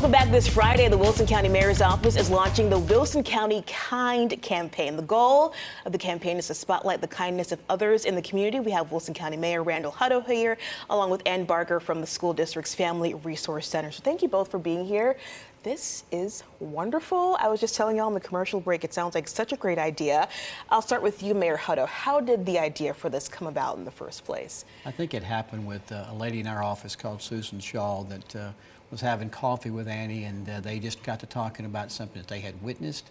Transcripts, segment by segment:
Welcome back. This Friday, the Wilson County Mayor's Office is launching the Wilson County Kind campaign. The goal of the campaign is to spotlight the kindness of others in the community. We have Wilson County Mayor Randall Hutto here, along with Ann Barker from the school district's Family Resource Center. So thank you both for being here. This is wonderful. I was just telling y'all in the commercial break, it sounds like such a great idea. I'll start with you, Mayor Hutto. How did the idea for this come about in the first place? I think it happened with a lady in our office called Susan Shaw that was having coffee with Annie, and they just got to talking about something that they had witnessed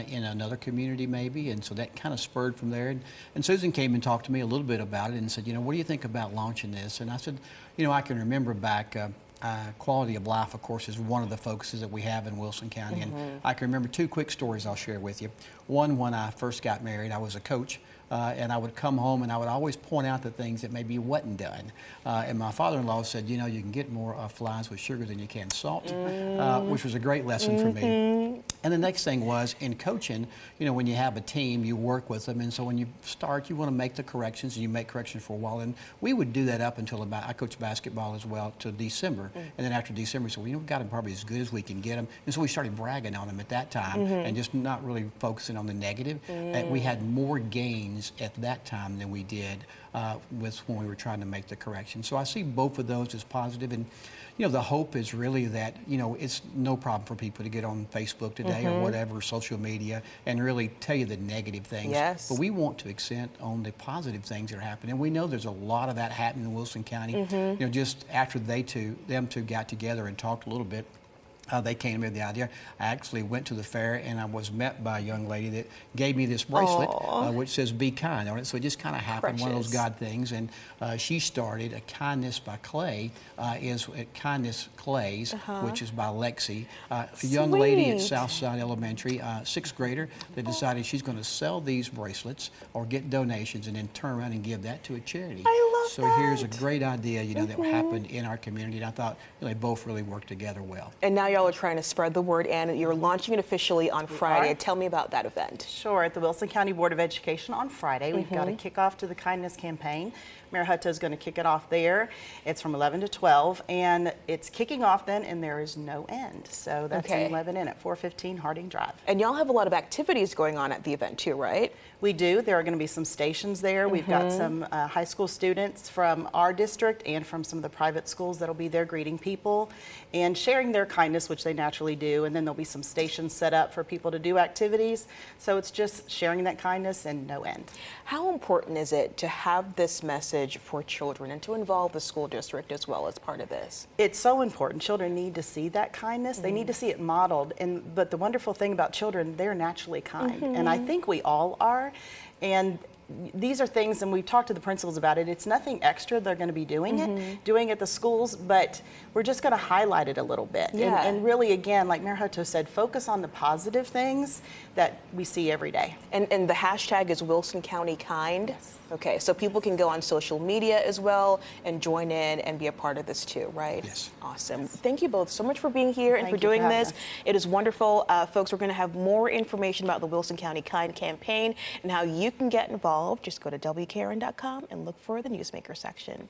in another community maybe, and so that kind of spurred from there. And Susan came and talked to me a little bit about it and said, you know, what do you think about launching this? And I said, you know, I can remember back, quality of life, of course, is one of the focuses that we have in Wilson County. And I can remember two quick stories I'll share with you. One, when I first got married, I was a coach. And I would come home and I would always point out the things that maybe wasn't done. And my father-in-law said, you know, you can get more flies with sugar than you can salt, which was a great lesson for me. And the next thing was, in coaching, you know, when you have a team, you work with them. And so when you start, you want to make the corrections, and you make corrections for a while. And we would do that up until about, I coached basketball as well, to December. And then after December, so we got them probably as good as we can get them. And so we started bragging on them at that time and just not really focusing on the negative. And we had more gains at that time than we did when we were trying to make the correction. So I see both of those as positive, and you know, the hope is really that, you know, it's no problem for people to get on Facebook today or whatever, social media, and really tell you the negative things. Yes. But we want to accent on the positive things that are happening. And we know there's a lot of that happening in Wilson County. You know, just after them two got together and talked a little bit, they came to me with the idea. I actually went to the fair and I was met by a young lady that gave me this bracelet which says "Be Kind" on it. So it just kind of happened, one of those God things. And she started a Kindness by Clay, is at Kindness Clays, which is by Lexi, a young lady at Southside Elementary, sixth grader, that decided she's going to sell these bracelets or get donations and then turn around and give that to a charity. I love so that. Here's a great idea, you know, that happened in our community, and I thought, you know, they both really worked together well. And now y'all are trying to spread the word, and you're launching it officially on Friday. Tell me about that event. Sure. At the Wilson County Board of Education on Friday, we've got a kickoff to the Kindness campaign. Mayor Hutto is going to kick it off there. It's from 11 to 12, and it's kicking off then, and there is no end. So that's in 11 in at 415 Harding Drive. And y'all have a lot of activities going on at the event too, right? We do. There are going to be some stations there. We've got some high school students from our district and from some of the private schools that'll be there greeting people and sharing their kindness, which they naturally do. And then there'll be some stations set up for people to do activities. So it's just sharing that kindness and no end. How important is it to have this message for children and to involve the school district as well as part of this? It's so important. Children need to see that kindness. They need to see it modeled. But the wonderful thing about children, they're naturally kind. And I think we all are. And these are things, and we've talked to the principals about it, it's nothing extra they're going to be doing at the schools, but we're just going to highlight it a little bit. And really, again, like Mayor Hutto said, focus on the positive things that we see every day. And the hashtag is Wilson County Kind? Yes. Okay, so people can go on social media as well and join in and be a part of this too, right? Yes. Awesome. Thank you both so much for being here and for doing this. It is wonderful. Folks, we're going to have more information about the Wilson County Kind campaign and how you can get involved. Just go to WKRN.com and look for the Newsmaker section.